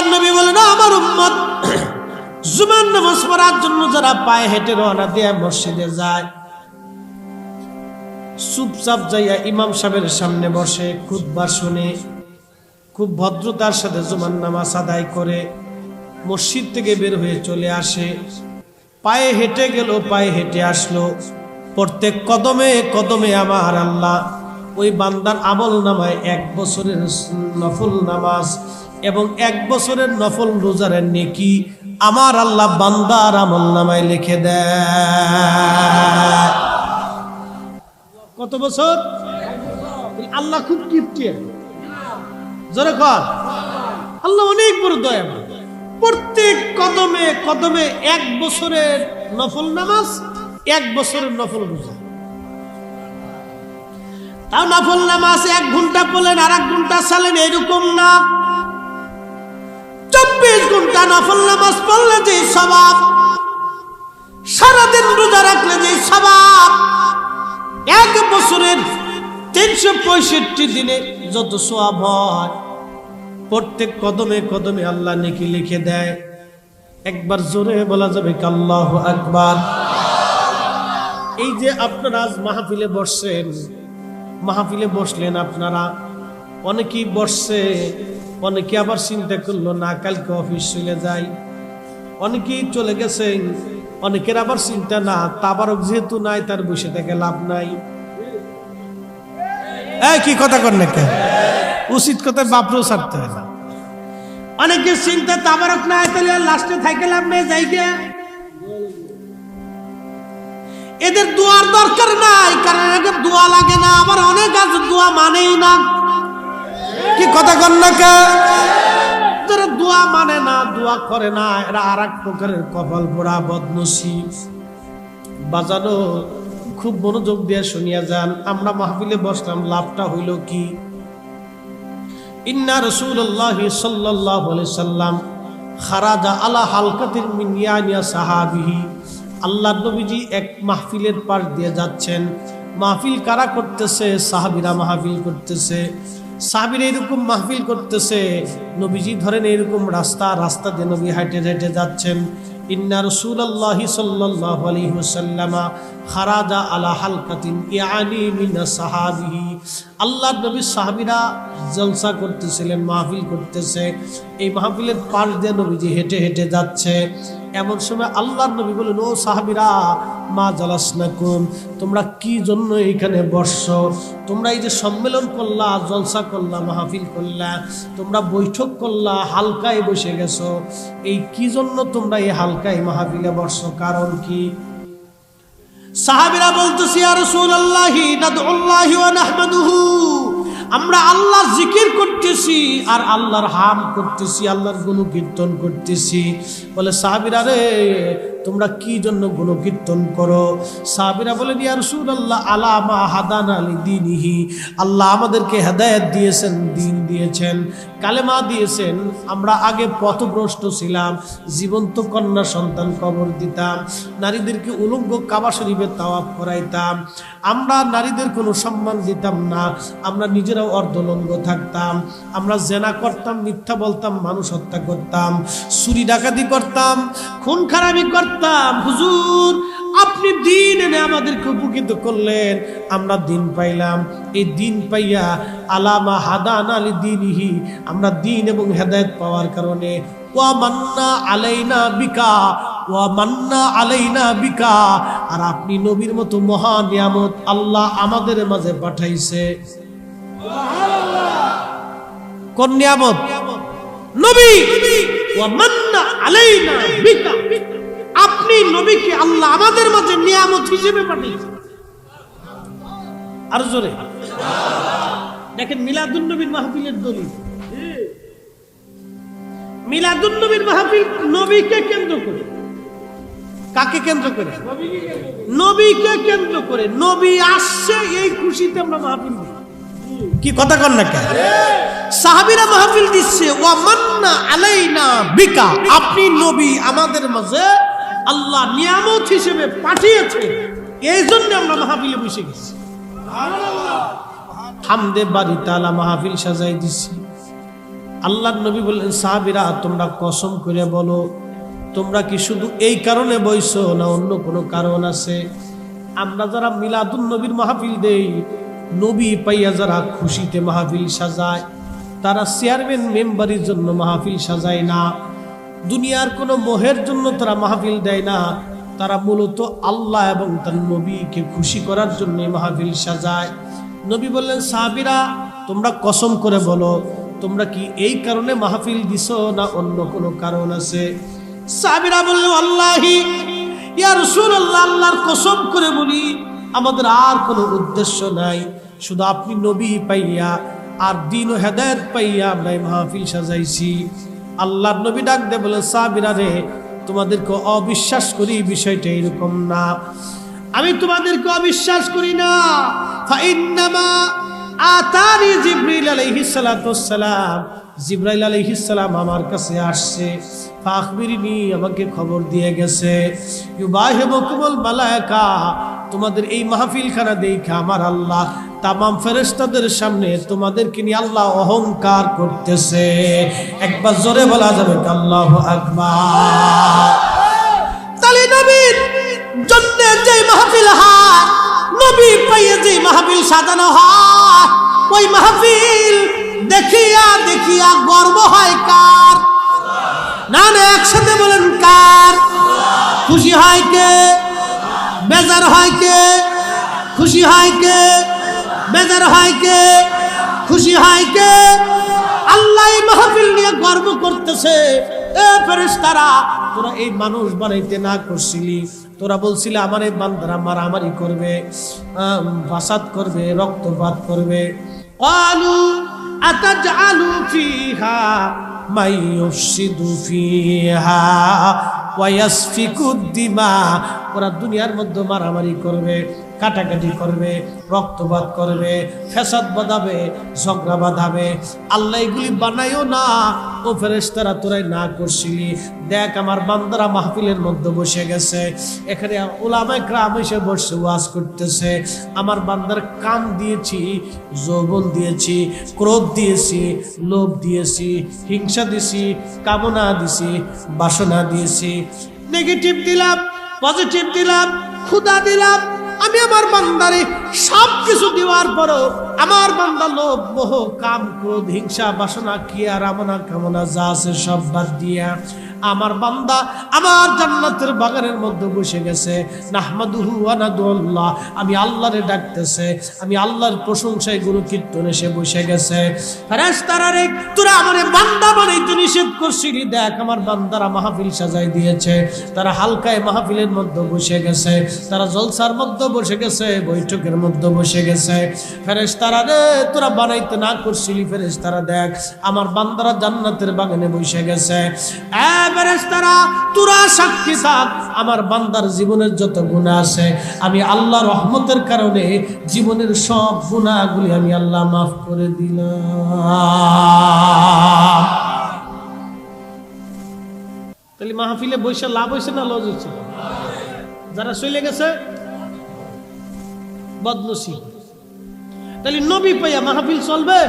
আল্লাহর নবী বলেন, আমার উম্মত জুমার নামাজ পড়ার জন্য যারা পায়ে হেঁটে রওনা দিয়ে মসজিদে যায়, চুপচাপ যাইয়া ইমাম সাহেবের সামনে বসে খুতবা শুনে খুব ভদ্রতার সাথে জুমার নামাজ আদায় করে মসজিদ থেকে বের হয়ে চলে আসে, পায়ে হেঁটে গেল, পায়ে হেঁটে আসলো, প্রত্যেক কদমে কদমে আমার আল্লাহ ওই বান্দার আমল নামায় 1 বছরের নফল নামাজ এবং 1 বছরের নফল রোজার নেকি আমার আল্লাহ বান্দার আমল নামায় লিখে দেয়। কত বছর? আল্লাহ খুব কিপটে, জোরে কর, আল্লাহ অনেক বড় দয়াবান। প্রত্যেক কদমে কদমে 1 বছরের নফল নামাজ, 1 বছরের নফল রোজা। তাও নফল নামাজ 1 ঘন্টা পড়লেন আর 1 ঘন্টা চালেন, এরকম না। 24 ঘন্টা নফল নামাজ পড়লে যে সওয়াব, সারাদিন রোজা রাখলে যে সওয়াব, 1 বছরের 365 দিনে যত সওয়াব হয়, প্রত্যেক কদমে কদমে আল্লাহ নেকি লিখে দেয়। একবার জোরে বলা যাবে কি আল্লাহু আকবার? এই যে আপনারা আজ মাহফিলে বসছেন, মাহফিলে বসলেন আপনারা, অনেকেই বসছে, অনেকে আবার চিন্তা করলো না কালকে অফিস চলে যাই, অনেকেই চলে গেছেন, অনেকের আবার চিন্তা না তাবারক যেহেতু নাই তার বসে থেকে লাভ নাই। কি কথা কর না কেন? উচিত কথা বাপরেও ছাড়তে হয় না। অনেকের চিন্তা তাবারক নাই তাহলে লাস্টে থাইকে লাভ নেই, যাইগে এদের দোয়ার দরকার নাই, কারণ এদের দোয়া লাগে না। আবার অনেক আছে দোয়া মানেই না। কি কথা কর না কে? যারা দোয়া মানে না, দোয়া করে না, এরা আর এক প্রকারের কপাল পোড়া বদনসিব। বাজানো খুব মনোযোগ দিয়ে শুনিয়া যান। আমরা মাহফিলে বসলাম, লাভটা হইল কি? ইন্না রাসূলুল্লাহি সাল্লাল্লাহু আলাইহি সাল্লাম খারাজা আলা হালকাতিন মিন ইয়ানিয়া সাহাবিহি। আল্লাহর নবীজি এক মাহফিলের পাশ দিয়ে যাচ্ছেন। মাহফিল কারা করতেছে? সাহাবীরা মাহফিল করতেছে। সাহাবীরা এরকম মাহফিল করতেছে, নবীজি ধরেন এরকম রাস্তা দিয়ে নবী হাঁটে হাঁটে যাচ্ছেন। ইন্না রাসূলুল্লাহি সাল্লাল্লাহু আলাইহি ওয়াসাল্লাম খারাজা আলা হালকাতিন ইয়ানি মিন সাহাবিহি। আল্লাহর নবী সাহাবীরা জলসা করতেছিলেন, মাহফিল করতেছে। এই মাহফিলের পাশ দিয়ে নবীজি হেঁটে হেঁটে যাচ্ছে। এমন সময় আল্লাহর নবী বলেন, ও সাহাবীরা, মা জালাসনাকুম, তোমরা কি জন্য এইখানে বসছো? তোমরা এই যে সম্মেলন করলা, জলসা করলা, মাহফিল করলা, তোমরা বৈঠক করলা, হালকায় বসে গেছো, এই কি জন্য তোমরা এই হালকায় মাহফিলে বসছো? কারণ কি? সাহাবীরা বলতেছে, ইয়া রাসূলুল্লাহি নাদউল্লাহি ওয়া নাহমাদুহু, আমরা আল্লাহর জিকির করতেছি আর আল্লাহর হাম করতেছি, আল্লাহর গুণকীর্তন করতেছি। বলে সাহাবীরা রে, তোমরা কি জন্য গুণকীর্তন করো? সাহাবীরা বলেন, ইয়া রাসূলুল্লাহ আলা মা হাদানা লিদীনিহি, আল্লাহ আমাদেরকে হেদায়েত দিয়েছেন, দ্বীন দিয়েছেন, কালেমা দিয়েছেন। আমরা আগে পথভ্রষ্ট ছিলাম, জীবন্ত কন্যা সন্তান কবর দিতাম, নারীদেরকে উলঙ্গ কাবা শরীফে তাওয়াফ করাইতাম, আমরা নারীদের কোনো সম্মান দিতাম না, আমরা নিজেরাও অর্ধলঙ্গ থাকতাম, আমরা জেনা করতাম, মিথ্যা বলতাম, মানুষ হত্যা করতাম, চুরি ডাকাতি করতাম, খুন খারাপি করতাম। হুজুর, আপনি দিন এনে আমাদেরকে উপকৃত করলেন, আমরা দিন পাইলাম। এই দিন পাইয়া আলামা হাদানা লিদীনিহি, আমরা দিন এবং হেদায়েত পাওয়ার কারণে ওয়া মান্না আলাইনা বিকা, ওয়া মান্না আলাইনা বিকা, আর আপনি নবীর মতো মহা নিয়ামত আল্লাহ আমাদের মাঝে পাঠাইছে। কোন নিয়ামত? নবী। ওয়া মান্না আলাইনা বিকা, আপনি নবীকে আল্লাহ আমাদের মাঝে নিয়ামত হিসেবে পাঠিয়েছে। আর জোরে দেখেন, মিলাদুন নবীর মাহফিলের দলিল। মিলাদুন নবীর মাহফিল নবীকে কেন্দ্র করে। কাকে কেন্দ্র করে? নবীকে কেন্দ্র করে। নবী আসছে, এই খুশিতে আমরা মাহফিল দিই। কি কথা কন না কেন? সাহাবীরা মাহফিল দিচ্ছে, ওয়া মান্না আলাইনা বিকা, আপনি নবী আমাদের মাঝে আল্লাহ নিয়ামত হিসেবে পাঠিয়েছে, এই জন্য আমরা মাহফিলে বসে গেছি। হামদে বাড়ি তালা মাহফিল সাজাই দিছি। আল্লাহর নবী বললেন, সাহাবীরা তোমরা কসম করে বলো, তোমরা কি শুধু এই কারণে বইছো না অন্য কোনো কারণ আছে? আমরা যারা মিলাদুন নবীর মাহফিল দেই, নবী পাইয়া যারা খুশিতে মাহফিল সাজায়, তারা চেয়ারম্যান মেম্বারের জন্য মাহফিল সাজায় না, দুনিয়ার কোনো মোহের জন্য তারা মাহফিল দেয় না, তারা মূলত আল্লাহ এবং তার নবীকে খুশি করার জন্য মাহফিল সাজায়। নবী বললেন, সাহাবীরা তোমরা কসম করে বলো, তোমরা কি এই কারণে মাহফিল দিছো না অন্য কোনো কারণ আছে? সাহাবীরা বলল, আল্লাহি ইয়া রাসূলুল্লাহ, আল্লাহর কসম করে বলি, আমাদের আর কোনো উদ্দেশ্য নাই, শুধু আপনি নবী পাইয়া আর দ্বীন ও হেদায়েত পাইয়া আমরা এই মাহফিল সাজাইছি। আল্লাহর নবী ডাক দিয়ে বলেন, সাহাবীরা রে, তোমাদেরকে অবিশ্বাস করি বিষয়টা এরকম না, আমি তোমাদেরকে অবিশ্বাস করি না। ফাইন্নামা আতানি জিবরিল আলাইহিস সালাতু ওয়াস সালাম, জিবরাইল আলাইহিস সালাম আমার কাছে আসছে, ফাখবিরিনি, আমাকে খবর দিয়ে গেছে, ইউবাহিবুকুমুল মালায়েকা, তোমাদের এই মাহফিলখানা দেখে আমার আল্লাহ তামাম ফেরেশতাদের সামনে তোমাদেরকে নিয়ে আল্লাহ অহংকার করতেছে। একবার জোরে বলা যাবে আল্লাহু আকবার। তাহলে নবীর জন্য যে মাহফিল হয়, নবী পাইয়ে যে মাহফিল সাজানো হয়, ওই মাহফিল দেখিয়া দেখিয়া গর্ব হয় কার? না না, একসাথে বলেন কার? খুশি হয় কে? বেজার হয় কে? খুশি হয় কে? বেজার হয় কে? খুশি হয় কে? আল্লাহ এই মাহফিল নিয়ে গর্ব করতেছে। এ ফেরেশতারা, তোরা এই মানুষ বানাইতে না করছিলি, তোরা বলছিলে আমার এই বান্দারা মারামারি করবে, ফাসাদ করবে, রক্তপাত করবে। ক্বালু আতাজআলু ফিহা মাই ইউফসিদু ফিহা ওয়া ইয়াসফিকুদ দিমা, ওরা দুনিয়ার মধ্যে মারামারি করবে, কাটাকাটি করবে, রক্তপাত করবে, ফ্যাসাদ বাঁধাবে, ঝগড়া বাঁধাবে। আল্লাহ এগুলি বানাইও না। ও ফেরেশতারা, তোরাই না করছিলি। দেখ আমার বান্দারা মাহফিলের মধ্যে বসে গেছে, এখানে উলামায়ে কেরাম এসে বসে ওয়াজ করতেছে। আমার বান্দার কাম দিয়েছি, যৌবন দিয়েছি, ক্রোধ দিয়েছি, লোভ দিয়েছি, হিংসা দিয়েছি, কামনা দিয়েছি, বাসনা দিয়েছি, নেগেটিভ দিলাম, পজিটিভ দিলাম, ক্ষুধা দিলাম। আমি আমার বান্দারে সব কিছু দেওয়ার পরও আমার বান্দা লোভ, মোহ, কাম, ক্রোধ, হিংসা, বাসনা, কিয়া, রামনা, কামনা যা আছে সব বাদ দিয়া আমার বান্দা আমার জান্নাতের বাগানের মধ্যে বসে গেছে। নাহমাদুহু ওয়া নাদুল্লাহ, আমি আল্লাহরে ডাকতেছে, আমি আল্লাহর প্রশংসায় গুরু কীর্তনে সে বসে গেছে। ফেরেশতারা রে, তোরা আমারে বান্দা বানাইতে নিষেধ করছিলি, দেখ আমার বান্দারা মাহফিল সাজাই দিয়েছে, তারা হালকায় মাহফিলের মধ্যে বসে গেছে, তারা জলসার মধ্যে বসে গেছে, বৈঠকের মধ্যে বসে গেছে। ফেরেশতারা রে, তোরা বানাইতে না করছিলি, ফেরেশতারা দেখ আমার বান্দারা জান্নাতের বাগানে বসে গেছে। ফেরেশতারা, তোরা সাক্ষী থাক, আমার বান্দার জীবনের যত গুনাহ আছে, আমি আল্লাহ রহমতের কারণে জীবনের সব গুনাহগুলি আমি আল্লাহ মাফ করে দিলাম। তাহলে মাহফিলে বসে লাভ হয়েছে না লস হয়েছে? যারা চলে গেছে বদনসিব। তাহলে নবী পাইয়া মাহফিল চলবে?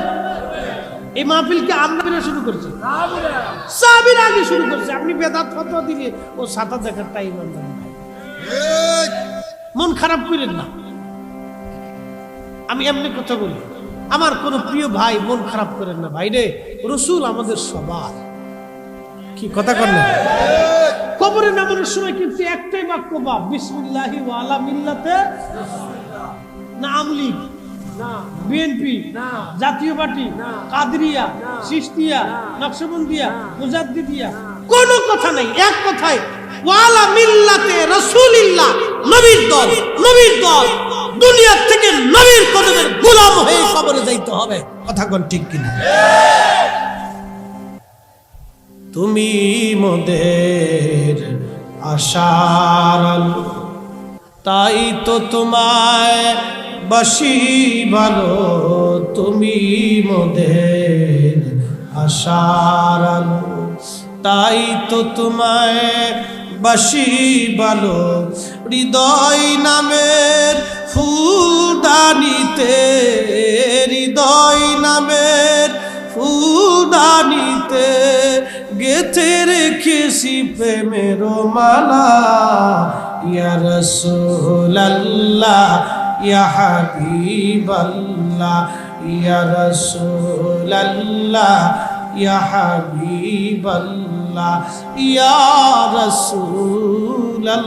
এই মাহফিলকে আমরা শুরু করছি, সাহাবীরা আগে শুরু করছে। আপনি বেদাত ফতোয়া দিলে ও সাতা দেখার টাইম নাই। মন খারাপ করেন না, আমি এমনি কথা বলি। আমার কোন প্রিয় ভাই, মন খারাপ করেন না ভাই রে, রাসূল আমাদের সবার। কি কথা করেন না? কবরে নামানোর সময় কিন্তু একটাই বাক্য, বা বিসমিল্লাহি ওয়া আলা মিল্লাতে না আমলি, বিএনপি, জাতীয় পার্টি, কাদরিয়া, চিশতিয়া, নকশবন্দিয়া, মুজাদ্দিদিয়া, কোনো কথা নাই, এক কথায় ওয়ালা মিল্লাতে রাসূলিল্লাহ, নবীর দল, নবীর দল। দুনিয়া থেকে নবীর কদমের গোলাম হয়ে কবরে যাইতে হবে। কথা কোন ঠিক কিনা? তুমি মোদের আশার আলো, তাই তো তোমায় বাসি ভালো, তুমি মোদের আশার আলো, তাই তো তোমায় বাসি ভালো। হৃদয় নামের ফুলদানিতে, হৃদয় নামের ফুলদানিতে গেথে রেখেছি প্রেমের মালা ইয়া রাসূলুল্লাহ ইয়া হাবিবাল্লাহ ইয়া রাসূলুল্লাহ ইয়া হাবিবাল্লাহ ইয়া রাসূলুল্লাহ।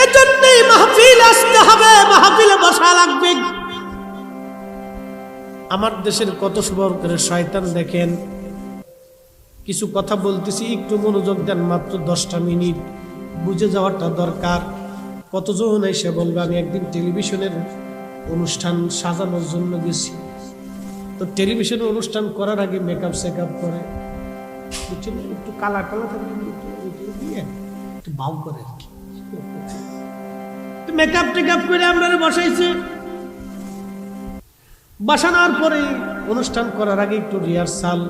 এজন্যই মাহফিল আসতে হবে, মাহফিলে বসা লাগবে। আমার দেশের কত সুবর করে শয়তান দেখেন, কিছু কথা বলতেছি একটু মনোযোগ দেন, মাত্র 10টা মিনিট, বুঝে যাওয়াটা দরকার। কতজন এসে বলবে আমি একদিন টেলিভিশনের অনুষ্ঠান সাজানোর জন্য গেছি, তো টেলিভিশনের অনুষ্ঠান করার আগে মেকআপ সেকআপ করে, বুঝছেন, একটু কালা কালা থাকলে একটু বাউ করে আর কি, মেকআপ টেকআপ করে আমরা বসাইছে। বসানোর পরে অনুষ্ঠান করার আগে একটু রিহার্সাল।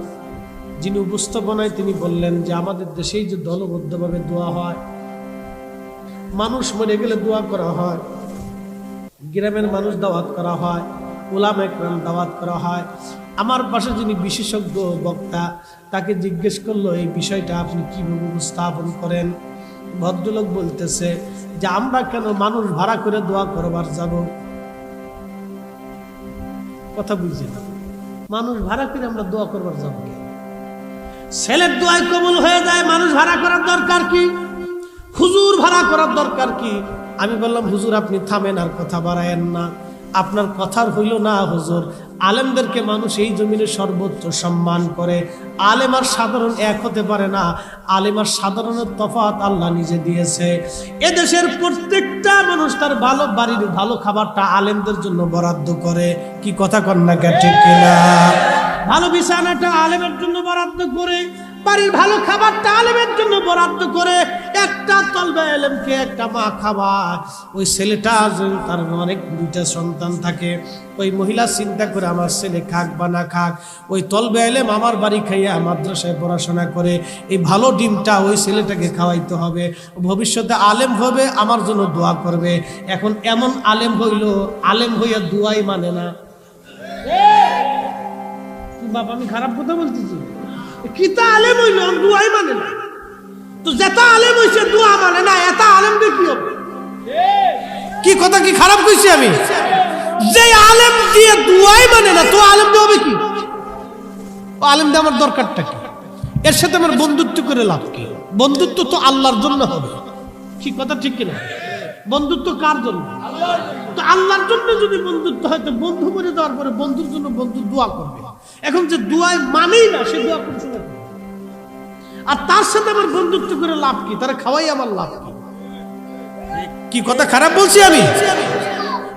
যিনি উপস্থাপনায় তিনি বললেন যে আমাদের দেশেই যে দলবদ্ধভাবে দোয়া হয়, মানুষ মরে গেলে দোয়া করা হয়, গ্রামের মানুষ দাওয়াত করা হয়, উলামা ইকরাম দাওয়াত করা হয়। আমার পাশে যিনি বিশেষজ্ঞ বক্তা, তাকে জিজ্ঞেস করলো এই বিষয়টা আপনি কিভাবে উপস্থাপন করেন। ভদ্রলোক বলতেছে যে আমরা কেন মানুষ ভাড়া করে দোয়া করবার যাব? কথা বুঝছেন? মানুষ ভাড়া করে আমরা দোয়া করবার যাব? ছেলের দোয়ায় কবুল হয়ে যায়, মানুষ ভাড়া করার দরকার কি? হুজুর ভাড়া করার দরকার কি? আমি বললাম হুজুর আপনি থামেন, আর কথা বাড়ায়েন না, আপনার কথার হইল না হুজুর। আলেমদেরকে মানুষ এই জমিনে সর্বোচ্চ সম্মান করে। আলেম আর সাধারণ এক হতে পারে না, আলেম আর সাধারণের তফাৎ আল্লাহ নিজে দিয়েছে। এদেশের প্রত্যেকটা মানুষ তার ভালো বাড়ির ভালো খাবারটা আলেমদের জন্য বরাদ্দ করে। কি কথা কন না ঠিক কিনা? ভালো বিছানাটা আলেমের জন্য বরাদ্দ করে, বাড়ির ভালো খাবারটা আলেমের জন্য বরাদ্দ করে। একটা তলবে আলেমকে একটা মা খাবার, ওই ছেলেটা তার অনেক 2টা সন্তান থাকে, ওই মহিলা চিন্তা করে আমার ছেলে খাক বা না খাক, ওই তলবে আলেম আমার বাড়ি খাইয়া মাদ্রাসায় পড়াশোনা করে, এই ভালো ডিমটা ওই ছেলেটাকে খাওয়াইতে হবে, ভবিষ্যতে আলেম হবে, আমার জন্য দোয়া করবে। এখন এমন আলেম হইল, আলেম হইয়া দোয়াই মানে না। বাবা আমি খারাপ কথা বলতেছি? কিতা আলেম হইল দোয়াই মানে না, তো যেটা আলেম হইছে দোয়া মানে না, এটা আলেম দিয়ে কি হবে? কি কথা কি খারাপ কইছি আমি? যে আলেম দিয়ে দোয়াই মানে না, তো আলেম দিয়ে হবে কি? ও আলেম দিয়ে আমার দরকারটা কি? এর সাথে আমার বন্ধুত্ব করে লাভ কি? বন্ধুত্ব তো আল্লাহর জন্য হবে। কি কথা ঠিক কিনা? বন্ধুত্ব কার জন্য? তো আল্লাহর জন্য যদি বন্ধুত্ব হয়, তো বন্ধু করে দেওয়ার পরে বন্ধুর জন্য বন্ধু দোয়া করবে। এখন যে দোয়ায় মানেই না, সে দোয়া কোন সময় করবে? আর তার সাথে আমার বন্ধুত্ব করে লাভ কি? তারা খাওয়াই আমার লাভ কি? কি কথা খারাপ বলছি আমি?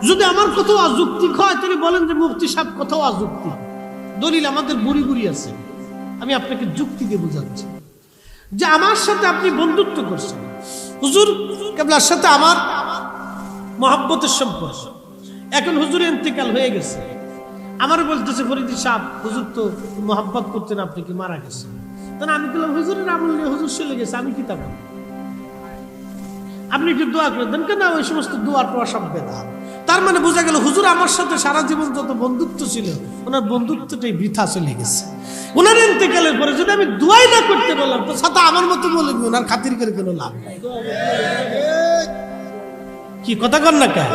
যদি আমার কোথাও অযৌক্তিক হয়, তিনি বলেন যে মুফতি সাহেব কোথাও অযৌক্তিক, দলিল আমাদের বুড়ি বুড়ি আছে। আমি আপনাকে যুক্তি দিয়ে বোঝাচ্ছি যে আমার সাথে আপনি বন্ধুত্ব করছেন, হুজুর কেবলার সাথে আমার মহব্বতের সম্পর্ক। এখন হুজুরের ইন্তেকাল হয়ে গেছে, আমার বলতেছে ফরিদি সাহেব হুজুর তো মহব্বত করতেন, আপনি কি মারা গেছেন? তখন আমি বললাম হুজুরের আমল নিয়ে হুজুর চলে গেছে, আমি কি তা বলি? আপনি একটু দোয়া করে দেন। কেন? ওই সমস্ত দোয়ার পর সব বেদাত। তার মানে বোঝা গেল হুজুর আমার সাথে সারা জীবন যত বন্ধুত্ব ছিল, ওনার বন্ধুত্বটাই বৃথা চলে গেছে। ওনার ইন্তেকালের পরে যদি আমি দোয়াই না করতে বললাম, তো সাথে আমার মতো বলবি ওনার খাতির করে কোনো লাভ নাই। কি কথা কর না কেন?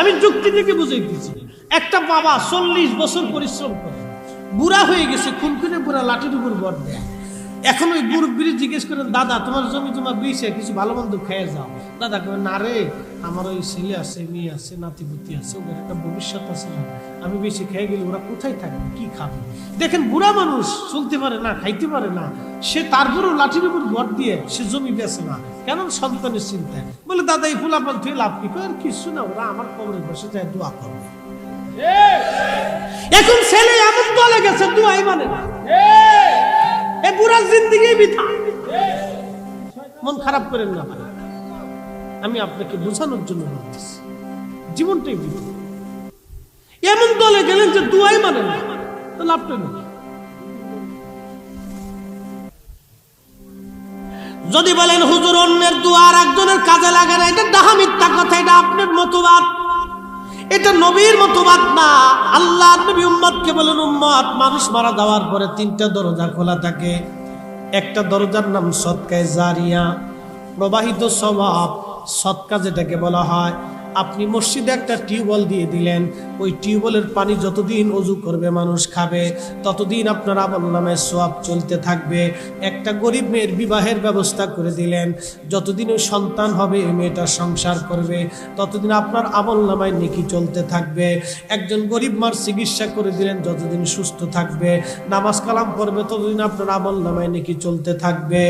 আমি যুক্তি থেকে বুঝাইতেছি। একটা বাবা 40 বছর পরিশ্রম করে বুড়া হয়ে গেছে, খুনখুনে বুড়া, লাঠির উপর বর দেয়। এখন ওই মুরব্বী জিজ্ঞেস করেন, দাদা তোমার জমি জমা বেঁচে কিছু ভালো মন্দ খেয়ে যাও। দাদা কবে, না রে, আমার ওই ছেলে আছে, মেয়ে আছে, নাতিপুতি আছে, ওদের একটা ভবিষ্যৎ আছে না, আমি বেশি খেয়ে গেলে ওরা কোথায় থাকবে, কি খাবে? দেখেন বুড়া মানুষ চলতে পারে না, খাইতে পারে না, সে তারপরেও লাঠির উপর ভর দিয়ে সে জমি বেছে না। কেন? সন্তানের চিন্তায়। বলে দাদা এই ফুলাপান তুই লাভ কি? আর কিছু না, ওরা আমার কবরে বসে যায় দোয়া করবে। এখন ছেলে এমন দলে গেছে দোয়াই মানে না, এ পুরা জিন্দেগি বৃথা। মন খারাপ করেন না, আমি আপনাকে বোঝানোর জন্য বলতেছি, জীবনটাই বৃথা। এমন দলে গেলেন যে দোয়াই মানে না, তো লাভটা নেই। যদি বলেন হুজুর অন্যের দোয়া আর একজনের কাজে লাগে না, এটা ডাহা মিথ্যা কথা, এটা আপনার মতবাদ। এটা নবীর মতবাদ না। আল্লাহর নবী উম্মতকে বলেন, উম্মত, মানুষ মারা যাওয়ার পরে 3টা দরজা খোলা থাকে। একটা দরজার নাম সদকায়ে জারিয়া, প্রবাহিত সওয়াব। সদকা যেটাকে বলা হয়, আপনি মসজিদে একটা টিউবওয়েল দিয়ে দিলেন, ওই টিউবওয়েলের পানি যতদিন ওযু করবে মানুষ খাবে, ততদিন আপনার আমলনামায় সওয়াব চলতে থাকবে। একটা গরিব মেয়ের বিবাহের ব্যবস্থা করে দিলেন, যতদিন ওই সন্তান হবে এই মেয়েটা সংসার করবে, ততদিন আপনার আমলনামায় নেকি চলতে থাকবে। একজন গরিব মার চিকিৎসা করে দিলেন, যতদিন সুস্থ থাকবে, নামাজ কালাম পড়বে, ততদিন আপনার আমলনামায় নেকি চলতে থাকবে।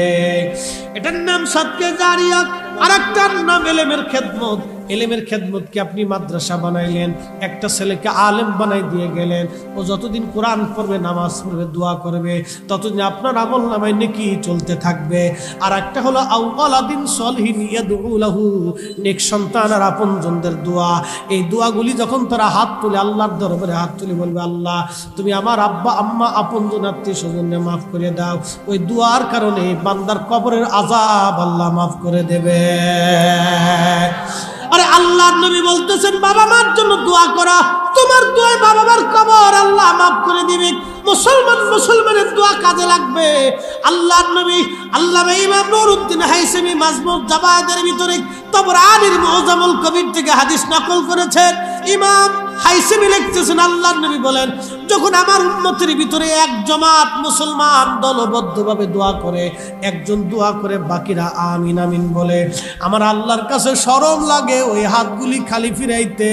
এটার নাম সদকায়ে জারিয়া। আরেকটার নাম ইলমের খেদমত। ইলমের খেদমতকে আপনি মাদ্রাসা বানাইলেন, একটা ছেলেকে আলেম বানাই দিয়ে গেলেন, ও যতদিন কোরআন পড়বে, নামাজ পড়বে, দোয়া করবে, ততদিন আপনার আমলনামায় নেকি চলতে থাকবে। আর একটা হলো আওয়ালাদিন সলিহিন ইয়াদউ লাহু, নেক সন্তান আর আপনজনদের দোয়া। এই দোয়াগুলি যখন তারা হাত তুলে আল্লাহর দরবারে হাত তুলে বলবে, আল্লাহ তুমি আমার আব্বা আম্মা আপনজন আত্মীয় স্বজনকে মাফ করে দাও, ওই দোয়ার কারণে বান্দার কবরের আযাব আল্লাহ মাফ করে দেবে। আরে আল্লাহর নবী বলতেছেন, বাবা মার জন্য দোয়া করা, তোমার দোয়ায় বাবা মার কবর আল্লাহ মাফ করে দিবে। মুসলমানের দোয়া কাজে লাগবে। আল্লাহর নবী আল্লামা ইমাম নুরউদ্দিন হাইসামি মাজমুউ জাওয়াদের ভিতরে তাবরানীর মুআজ্জামুল কবির থেকে হাদিস নকল করেছেন। ইমাম হাইসামি লিখতেছেন, আল্লাহর নবী বলেন, যখন আমার উম্মতের ভিতরে এক জমাত মুসলমান দলবদ্ধভাবে দোয়া করে, একজন দোয়া করে, বাকিরা আমিন আমিন বলে, আমার আল্লাহর কাছে শরম লাগে ওই হাতগুলি খালি ফিরাইতে।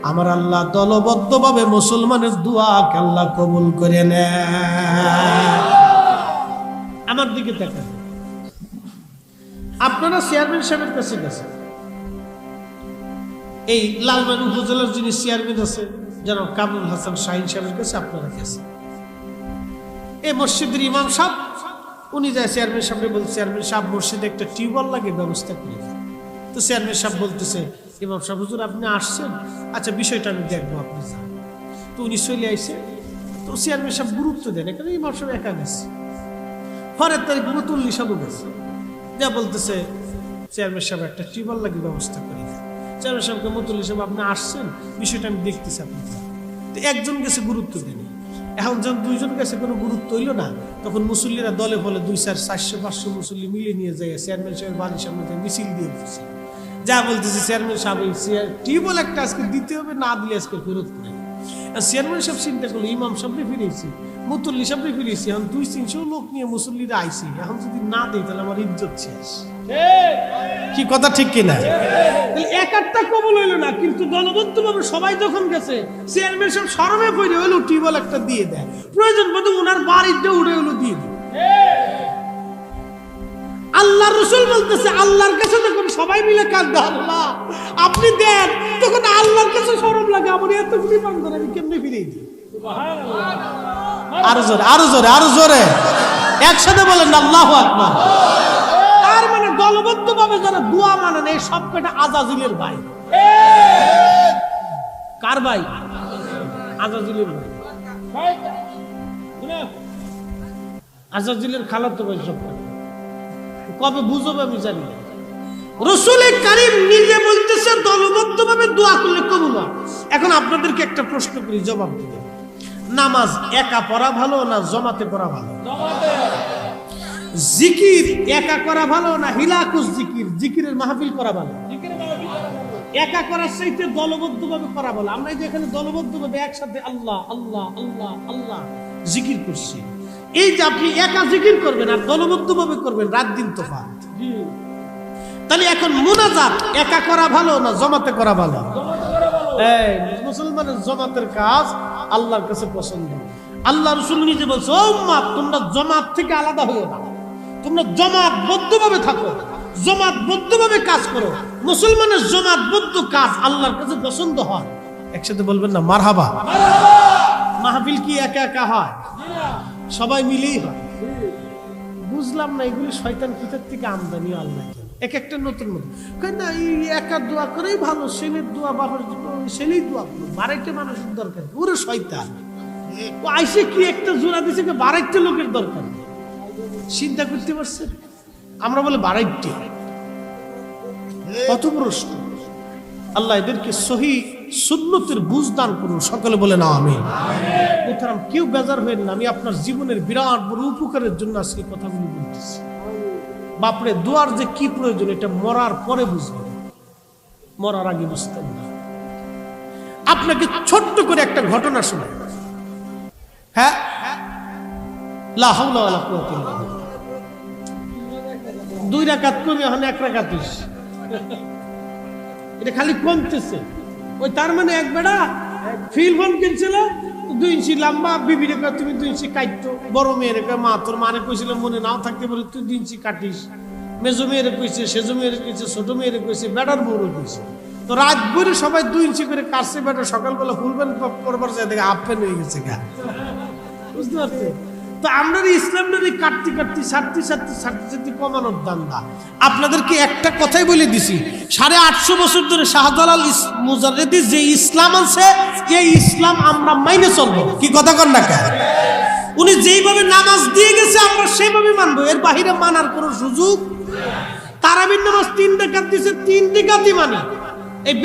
আমার আল্লাহ দলবদ্ধভাবে মুসলমানের দোয়াকে আল্লাহ কবুল করে নেয়। আমার দিকে তাকান, আপনারা চেয়ারম্যান সাহেবের কাছে গেছেন, এই লালমাই উপজেলার যিনি চেয়ারম্যান আছে জনাব কামরুল হাসান শাহিন সাহেবের কাছে আপনারা গেছেন। এই মসজিদের ইমাম সাহেব উনি যায় চেয়ারম্যান সাহেবকে বলছে, চেয়ারম্যান সাহেব মসজিদে একটা টিউবওয়েল লাগে, ব্যবস্থা করে দেন। তো চেয়ারম্যান সাহেব বলতেছে, ইমাম সাহেব, হুজুর আপনি আসছেন, আচ্ছা বিষয়টা আমি দেখবো, আপনি যান। তো উনি চলে আইসে। তো চেয়ারম্যান সাহেব গুরুত্ব দেন, এখানে ইমাম সাহেব একা গেছে। পরের তারিখ মতুল্লি সাহেব গেছে, যা বলতেছে, চেয়ারম্যান সাহেব একটা টিউবওয়েল লাগে, ব্যবস্থা করে দেন। চেয়ারম্যান সাহেবকে, মতুল্লি সাহেব আপনি আসছেন, বিষয়টা আমি দেখতেছি, আপনি যান। তো একজন গেছে, গুরুত্ব দেন। এখন যখন দুইজন গেছে, কোনো গুরুত্ব হইল না, তখন মুসল্লিরা দলে ফলে 200-400-500 মুসল্লি মিলে নিয়ে যায় চেয়ারম্যান সাহেবের বাড়ির সামনে মিছিল দিয়ে দিচ্ছে। যা বলতেছে, চেয়ারম্যান সাহেব টিউবওয়েল একটা আজকে দিতে হবে, না দিলে আজকে ফেরত করে। চেয়ারম্যান সাহেব চিন্তা করলো, ইমাম সাহেবরে ফিরেছি, মুতুল্লি সাহেবরে ফিরেছি, এখন 200-300 লোক নিয়ে মুসল্লিরা আইসি, এখন যদি না দিই তাহলে আমার ইজ্জত শেষ। কি কথা ঠিক কিনা? এক একটা কবল হইল না, কিন্তু দলবদ্ধভাবে সবাই যখন গেছে, চেয়ারম্যান সাহেব শরমে পড়ে হইলো টিউবওয়েল একটা দিয়ে দেয়, প্রয়োজন বোধ ওনার বাড়িতে উঠে হইলো দিয়ে দেয়। আল্লাহ রাসূল বলতেছে, আল্লাহর কাছে যখন সবাই মিলে কাঁদে, আল্লাহ আপনি দেন, তখন আল্লাহর কাছে শরম লাগে, আমার এতগুলি বান্দা আমি কেমনে ফিরিয়ে দিই। আরো জোরে, আরো জোরে, আরো জোরে একসাথে বলেন আল্লাহু আকবার। তার মানে দলবদ্ধভাবে যারা দোয়া মানেন, এই সব কটা আজাজিলের ভাই। কার ভাই? আজাজিলের ভাই। আজাজিলের খালাতো ভাই সব। কবে বুঝবে আমি জানি না। রাসূল কারীম নিজে বলতেছে দলবদ্ধভাবে দোয়া করলে কবুল হয়। এখন আপনাদেরকে একটা প্রশ্ন করি, জবাব দিবেন। নামাজ একা পড়া ভালো না জমাতে পড়া ভালো? জিকির একা করা ভালো না হিলাকুস জিকির, জিকিরের মাহফিল করা ভালো? একা করার চাইতে দলবদ্ধভাবে করা ভালো। আমরা যে এখানে দলবদ্ধভাবে একসাথে আল্লাহ আল্লাহ আল্লাহ আল্লাহ জিকির করছি, এই যে আপনি একা জিকির করবেন আর দলবদ্ধভাবে করবেন, রাত দিন তফাৎ। তাহলে এখন মুনাজাত একা করা ভালো না জমাতে করা ভালো? এই মুসলমানের জমাতের কাজ আল্লাহর কাছে পছন্দ। আল্লাহ রাসূল নিজে বলছে, ও উম্মত, তোমরা জমাত থেকে আলাদা হইও না, তোমরা জমাতবদ্ধভাবে থাকো, জমাতবদ্ধভাবে কাজ করো। মুসলমানের জমাতবদ্ধ কাজ আল্লাহর কাছে পছন্দ হয়। একসাথে বলবেন না মারহাবা? মাহফিল কি একা একা হয়? সবাই মিলেই হয়। বুঝলাম না এগুলি শয়তান কোথা থেকে আমদানি আল্লাহ, এক একটা নতুন নতুন না। এই একা দোয়া করেই ভালো, ছেলের দোয়া বাবার ছেলেই দোয়া করো, বাড়াইতে মানুষের দরকার। ওরে শয়তান, ও আইসে কি একটা জোড়া দিছে, বাড়াইতে লোকের দরকার। চিন্তা করতে পারছেন? আমরা বলে বাড়াইতে, কত প্রশ্ন। আল্লাহ এদেরকে সহি সুন্নতের বুঝ দান করুন, সকলে বলেন আমিন। মোহতারাম, কেউ বেজার হবেন না, আমি আপনার জীবনের বিরাট বড় উপকারের জন্য আজকে কথাগুলি বলতেছি। বাপরে, দোয়ার যে কি প্রয়োজন এটা মরার পরে বুঝবেন, মরার আগে বুঝতেন না। আপনাকে ছোট্ট করে একটা ঘটনা শোনাই। হ্যাঁ, লা হাওলা ওয়ালা কুওয়াতা ইল্লা বিল্লাহ। 2 রাকাত কমে এখন 1 রাকাত হইছে, এটা খালি কমতেছে। ওই তার মানে এক বেড়া ফিলফোন কিনছিল 2 ইঞ্চি লম্বা, বিবি রেখা তুমি 2 ইঞ্চি কাটতো, বড় মেয়ের মা তোর মারে কইছিল মনে নাও থাকতে পারে তুই 2 ইঞ্চি কাটিস, মেজো মেয়েরে কইছে, সেজো মেয়েরে কইছে, ছোট মেয়েরে কইছে, বেড়ার বউরে কইছে। তো রাত ভরে সবাই 2 ইঞ্চি করে কাটছে, বেটা সকালবেলা ফুলবেন করবার যায় দেখে হাফ প্যান্ট হয়ে গেছে গা, বুঝতে পারছেন? তো আমরা ইসলামটাকে কাটতে কাটতে ছাড়তে কমানোর দান্দা। আপনাদেরকে একটা কথাই বলে দিছি, 850 বছর ধরে শাহজালাল মুজাররিদি যে ইসলাম আছে, এই ইসলাম আমরা মাইনে চলবো। কি কথা কন না কেন? উনি যেইভাবে নামাজ দিয়ে গেছে আমরা সেইভাবে মানবো, এর বাহিরে মানার কোনো সুযোগ। তারাবির নামাজ 3 রাকাত দিছে, 3 রাকাতই মানি। এই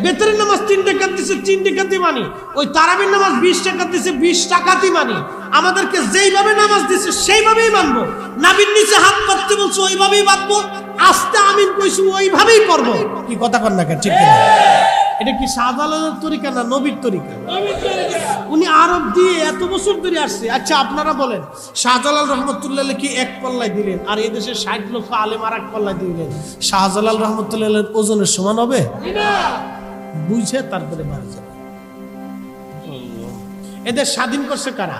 বেতরের নামাজ 3 রাকাত দিছে, 3 রাকাতই মানি। ওই তারাবির নামাজ 20 রাকাত দিছে, 20 রাকাতই মানি। আমাদেরকে যেইভাবে নামাজ দিছে সেইভাবেই মানবো। নবীর নিচে হাত পাততে বলছে ওইভাবেই বাঁধবো, আস্তে আমিন কইছি ওইভাবেই করবো। কি কথা কন না কেন? ঠিক না? এটা কি শাহজালালের তরিকা না নবীর তরিকা? উনি আরব দিয়ে এত বছর ধরে আসছে। আচ্ছা আপনারা বলেন, শাহজালাল রহমতুল্লাহ কি এক পাল্লায় দিলেন, আর এদেশে 60 লক্ষ আলেম আর এক পাল্লায় দিলেন, শাহজালাল রহমতুল্লাহ ওজনের সমান হবে? বুঝে তারপরে মারা যাবে। এদের স্বাধীন করছে কারা?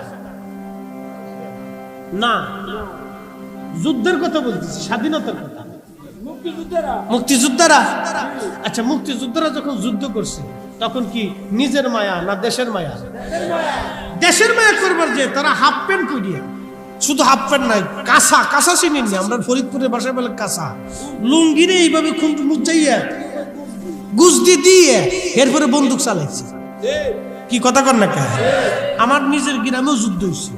না, যুদ্ধের কথা বলতেছি, স্বাধীনতার কথা। মুক্তিযোদ্ধারা। আচ্ছা, মুক্তিযোদ্ধারা যখন যুদ্ধ করছে তখন কি নিজের মায়া না দেশের মায়া? দেশের মায়া করবার যে তারা হাফ প্যান্ট পরিয়ে, শুধু হাফ প্যান্ট নাই, কাঁসা চিনি নি আমরা ফরিদপুরের ভাষায় বলে কাঁসা, লুঙ্গিরে এইভাবে খুব মুচাইয়া গুজদি দিয়ে এরপরে বন্দুক চালাইছে। কি কথা কর না কেন? আমার নিজের গ্রামেও যুদ্ধ হয়েছে,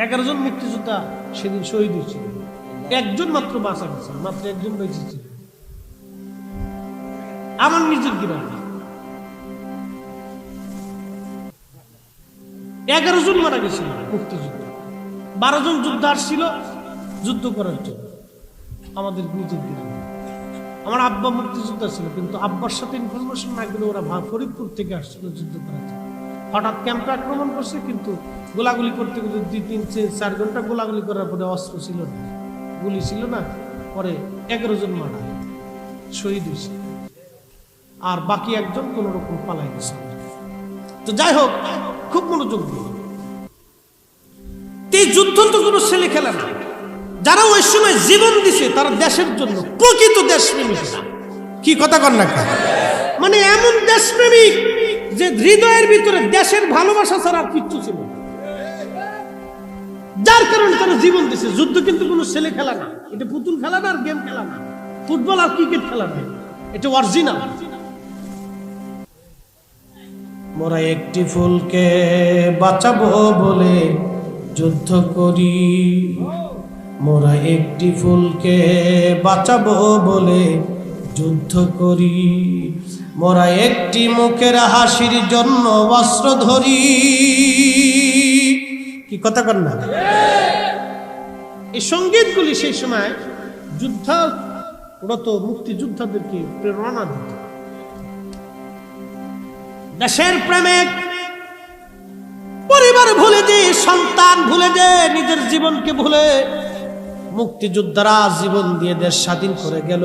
11 জন মুক্তিযোদ্ধা সেদিন শহীদ হয়েছিল, একজন মাত্র বাঁচা গেছে, মাত্র একজন বেঁচেছিল। আমার নিজের গ্রামে 11 জন মারা গেছিল মুক্তিযুদ্ধ, 12 জন যুদ্ধ আসছিল যুদ্ধ করার জন্য আমাদের নিজের গ্রামে। আমার আব্বা মুক্তিযোদ্ধা ছিল, কিন্তু আব্বার সাথে ইনফরমেশন না গেলে ওরা ফরিদপুর থেকে আসছিল যুদ্ধ করার জন্য। হঠাৎ ক্যাম্পে আক্রমণ করছে, কিন্তু গোলাগুলি করতে করতে 2-3-4 ঘন্টা গোলাগুলি করার পরে অস্ত্র ছিল না, গুলি ছিল না, পরে 11 জন মারা শহীদ হয়েছে, আর বাকি একজন কোন রকম পালাই গেছে। তো যাই হোক, খুব মনোযোগ দিয়ে, এই যুদ্ধ তো কোনো ছেলে খেলা না। যারা ওই সময় জীবন দিছে তারা দেশের জন্য প্রকৃত দেশপ্রেমিক। কি কথা কন না কেন? মানে এমন দেশপ্রেমিক যে হৃদয়ের ভিতরে দেশের ভালোবাসা ছাড়া আর কিচ্ছু ছিল না, যার কারণে তারা জীবন দিছে। যুদ্ধ কিন্তু কোনো ছেলে খেলা না, এটা পুতুল খেলা না, আর গেম খেলা না, ফুটবল আর ক্রিকেট খেলা না, এটা অরিজিনাল। মোরা একটি ফুলকে বাঁচাবো বলে যুদ্ধ করি, মোরা একটি ফুলকে বাঁচাবো বলে যুদ্ধ করি, মোরা একটি মুখের হাসির জন্য অস্ত্র ধরি। কি কথা কর না? এই সঙ্গীতগুলি সেই সময় যুদ্ধরত মুক্তিযোদ্ধাদেরকে প্রেরণা দিত। দেশের প্রেমে পরিবার ভুলে যে, সন্তান ভুলে যে, নিজের জীবনকে ভুলে মুক্তিযোদ্ধারা জীবন দিয়ে দেশ স্বাধীন করে গেল।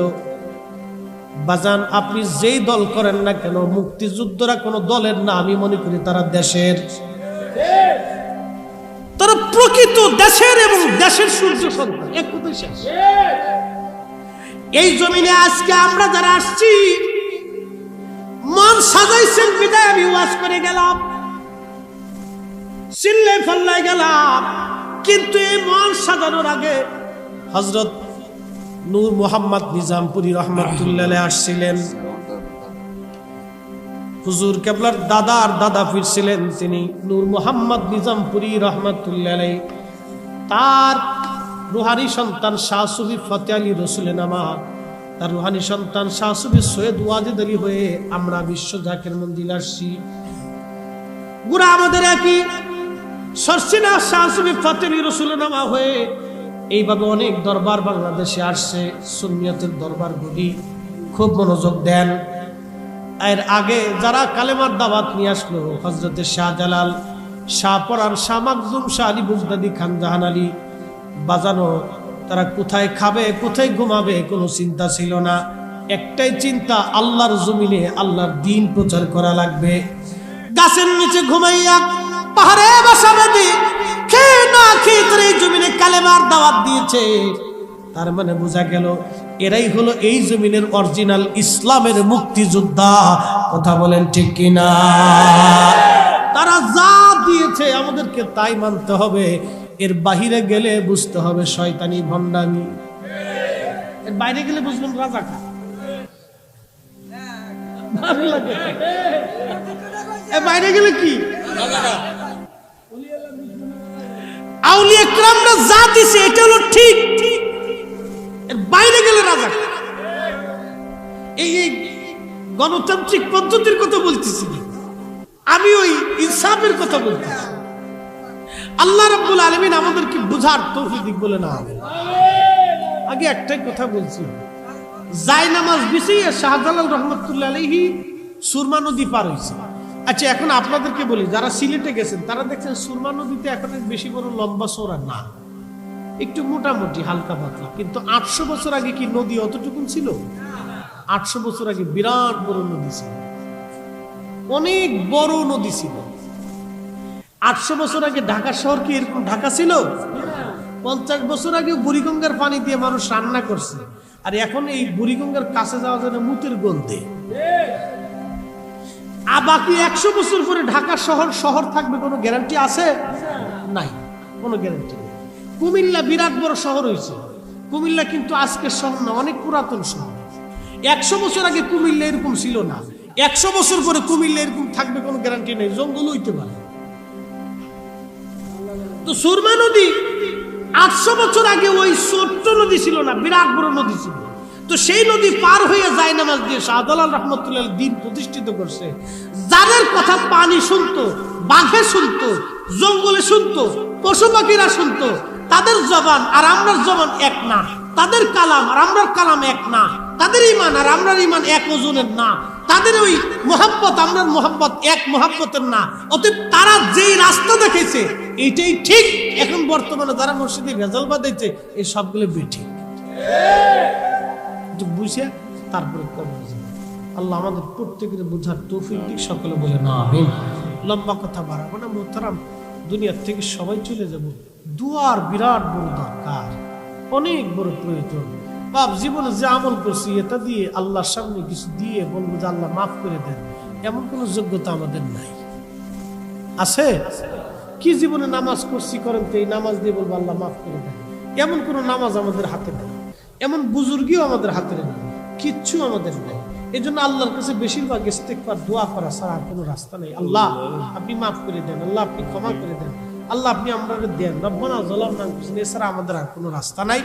বাজান, আপনি যেই দল করেন না কেন, মুক্তিযোদ্ধারা কোনো দলের না, আমি মনে করি তারা দেশের, তারা প্রকৃত দেশের এবং দেশের সূর্য সন্তান। এক কথাই শেষ। এই জমিনে আজকে আমরা যারা আসছি, মন সাজাইছেন বিদায় আমি ওয়াজ করে গেলাম, চিল্লে ফাল্লায় গেলাম, কিন্তু এই মন সাজানোর আগে হযরত নূর মোহাম্মদ নিজামপুরী রহমাতুল্লাহ আসছিলেন। হুজুর কেবলার দাদার দাদা পীর ছিলেন তিনি নূর মোহাম্মদ নিজামপুরী রহমাতুল্লাহ। তার রুহানি সন্তান শাহ সুফি ফতে আলী রসুলেন আমার তার রুহানি সন্তান শাহ সুফি সৈয়দ ওয়াজেদ আলী হয়ে আমরা বিশ্ব জাকির মন্দির আসছি। গুরা আমাদের একই সরসিনা শাহ সুফি ফাতেমি রসুলনামা হয়ে এইভাবে অনেক দরবার বাংলাদেশে আসছে। সুন্নিয়তের দরবারগুলি খুব মনোযোগ দেন। এর আগে যারা কালেমার দাওয়াত নিয়ে আসলো, হযরতে শাহজালাল, শাহপরান, শাহ মাকজুম, শাহ আলী বুগদাদি, খান জাহান আলী বাজানো, তারা কোথায় খাবে কোথায় ঘুমাবে কোনো চিন্তা ছিল না। একটাই চিন্তা, আল্লাহর জমিনে আল্লাহর দ্বীন প্রচার করা লাগবে। গাছের নিচে ঘুমাইয়া পাহাড়ে বাসা বেঁধে খেয়ে না খেয়ে তারা এই জমিনে কালেমার দাওয়াত দিয়েছে। তার মানে বোঝা গেল এরাই হলো এই জমিনের অরিজিনাল ইসলামের মুক্তিযোদ্ধা। কথা বলেন ঠিক কিনা? তারা যা দিয়েছে আমাদেরকে তাই মানতে হবে। এর বাহিরে গেলে বুঝতে হবে শয়তানি ভণ্ডামি। এর বাইরে গেলে বুঝবেন রাজাকার। ভালো লাগে। এর বাইরে গেলে কি আউলিয়া কেরামরা যা দিছে এটা হলো ঠিক, এর বাইরে গেলে রাজাকার। এই গণতান্ত্রিক পদ্ধতির কথা বলতেছি, আমি ওই ইনসাফের কথা বলতেছি। আল্লাহ রাব্বুল আলামিন আমাদেরকে বুঝার তৌফিক বলে না। আগে একটাই কথা বলছি, জায় নামাজ বিছিয়ে শাহজালাল রহমতুল্লাহ আলাইহি সুরমা নদী পার হয়েছে। আচ্ছা, এখন আপনাদেরকে বলি, যারা সিলেটে গেছেন তারা দেখছেন সুরমা নদীতে এখন বেশি বড় লম্বা চওড়া না, একটু মোটামুটি হালকা পাতলা। কিন্তু 800 বছর আগে কি নদী অতটুকু ছিল? 800 বছর আগে বিরাট বড় নদী ছিল, অনেক বড় নদী ছিল। 800 বছর আগে ঢাকা শহর কি এরকম ঢাকা ছিল? 50 বছর আগে বুড়িগঙ্গার পানি দিয়ে মানুষ রান্না করছে, আর এখন এই বুড়িগঙ্গার কাছে যাওয়ার জন্য মুতের গন্ধে। আর বাকি 100 বছর পরে ঢাকা শহর থাকবে কোনো গ্যারান্টি আছে? নাই, কোনো গ্যারান্টি নেই। কুমিল্লা বিরাট বড় শহর হয়েছে, কুমিল্লা কিন্তু আজকের শহর না, অনেক পুরাতন শহর। 100 বছর আগে কুমিল্লা এরকম ছিল না, 100 বছর পরে কুমিল্লা এরকম থাকবে কোনো গ্যারান্টি নেই, জঙ্গল হইতে পারে। তো সুরমা নদী 800 বছর আগে ওই ছোট্ট নদী ছিল না, বিরাট বড় নদী ছিল। তো সেই নদী পার হয়ে যায় নামাজ দিয়ে শাহজালাল রহমতুল্লাহ দ্বীন প্রতিষ্ঠিত করছে। যাদের কথা পানি শুনতো, বাঘে শুনতো, জঙ্গলে শুনতো, পশু পাখিরা শুনতো, তাদের জবান আর আমরার জবান এক না, তাদের কালাম আর আমরার কালাম এক না, তাদের ঈমান আর আমরার ঈমান এক ওজনের না, তাদের ওই মোহাব্বত আমরার মোহাব্বত এক মোহাব্বতের না। অতএব তারা যেই রাস্তা দেখেছে এইটাই ঠিক। এখন বর্তমানে যারা মসজিদে ভেজাল বাঁধাইছে এই সবগুলো বেঠিক। বুঝে তারপরে কবর যাবে। আল্লাহ আমাদের প্রত্যেকের বুঝার তৌফিক দিক, সকলে বলে না আমিন। লম্বা কথা বাড়াবো না মোহতারাম, দুনিয়ার থেকে সবাই চলে যাব। দুয়ার বিরাট বড় দরকার, অনেক বড় প্রয়োজন। বাপ জীবনে যে আমল করছি এটা দিয়ে আল্লাহর সামনে কিছু দিয়ে বলবো যে আল্লাহ মাফ করে দেন, এমন কোন যোগ্যতা আমাদের নাই। আছে কি জীবনে নামাজ করছি করেন তো এই নামাজ দিয়ে বলবো আল্লাহ মাফ করে দেন, এমন কোন নামাজ আমাদের হাতে নেই, এমন বুজুর্গিও আমাদের হাতে নেই, কিচ্ছু আমাদের নেই। এই জন্য আল্লাহর কাছে বেশিরভাগ ইস্তেগফার দোয়া করা ছাড়া আর কোনো রাস্তা নেই। আল্লাহ আপনি মাফ করে দেন, আল্লাহ আপনি ক্ষমা করে দেন, আল্লাহ আপনি আমরা দেন, রব্বানা যালামনা আনফুসানা, এছাড়া আমাদের আর কোনো রাস্তা নাই।